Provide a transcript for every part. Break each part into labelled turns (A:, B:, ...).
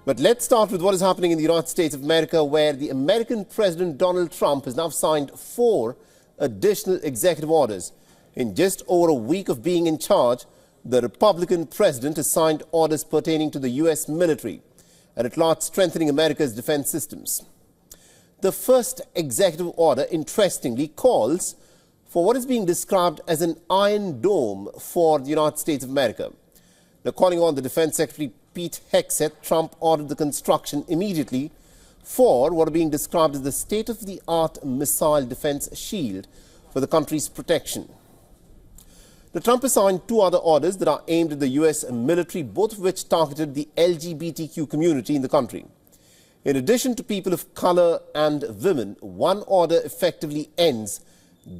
A: But let's start with what is happening in the United States of America, where the American President Donald Trump has now signed 4 additional executive orders. In just over a week of being in charge, the Republican president has signed orders pertaining to the U.S. military and at large strengthening America's defense systems. The first executive order, interestingly, calls for what is being described as an iron dome for the United States of America. Now, calling on the Defense Secretary Pete Hegseth, Trump ordered the construction immediately for what are being described as the state-of-the-art missile defense shield for the country's protection. Now, Trump has signed 2 other orders that are aimed at the U.S. military, both of which targeted the LGBTQ community in the country. In addition to people of color and women, one order effectively ends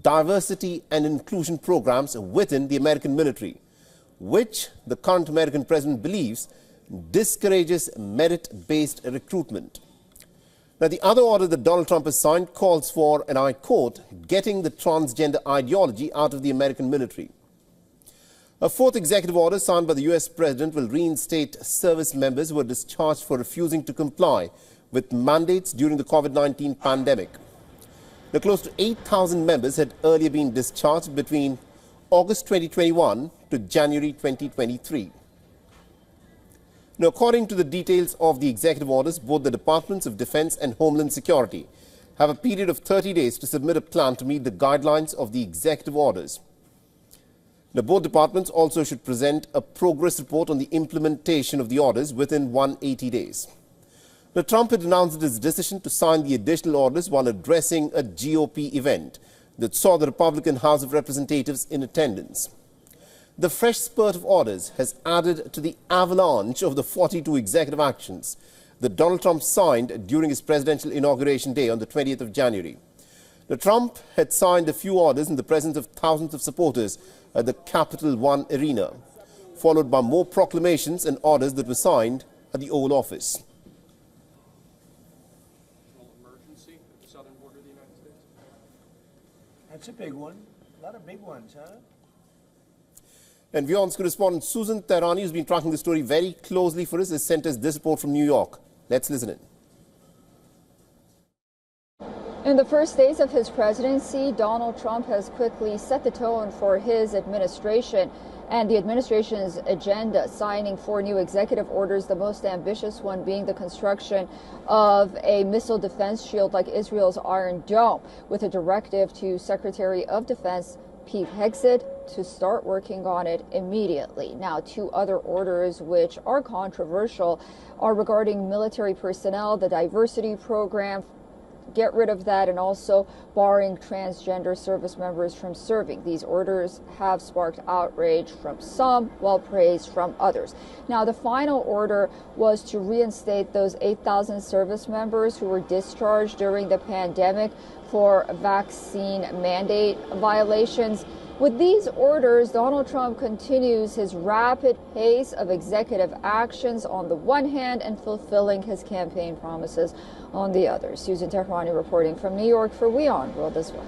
A: diversity and inclusion programs within the American military, which the current American president believes discourages merit-based recruitment. Now, the other order that Donald Trump has signed calls for, and I quote, getting the transgender ideology out of the American military. A 4th executive order signed by the U.S. president will reinstate service members who were discharged for refusing to comply with mandates during the COVID-19 pandemic. Now, close to 8,000 members had earlier been discharged between August 2021 to January 2023. Now, according to the details of the executive orders, both the Departments of Defense and Homeland Security have a period of 30 days to submit a plan to meet the guidelines of the executive orders. Now, both departments also should present a progress report on the implementation of the orders within 180 days. Now, Trump had announced his decision to sign the additional orders while addressing a GOP event that saw the Republican House of Representatives in attendance. The fresh spurt of orders has added to the avalanche of the 42 executive actions that Donald Trump signed during his presidential inauguration day on the 20th of January. Now, Trump had signed a few orders in the presence of thousands of supporters at the Capital One Arena, followed by more proclamations and orders that were signed at the Oval Office.
B: Emergency at the southern border of the United States?
C: That's a big one. A lot of big ones, huh?
A: And WION's correspondent Susan Tehrani, who's been tracking the story very closely for us, has sent us this report from New York. Let's listen in.
D: In the first days of his presidency, Donald Trump has quickly set the tone for his administration and the administration's agenda, signing 4 new executive orders, the most ambitious one being the construction of a missile defense shield like Israel's Iron Dome, with a directive to Secretary of Defense Pete Hegseth to start working on it immediately. Now, 2 other orders which are controversial are regarding military personnel, the diversity program, get rid of that, and also barring transgender service members from serving. These orders have sparked outrage from some, while praise from others. Now, the final order was to reinstate those 8,000 service members who were discharged during the pandemic for vaccine mandate violations. With these orders, Donald Trump continues his rapid pace of executive actions on the one hand and fulfilling his campaign promises on the other. Susan Tehrani reporting from New York for WION World this Way.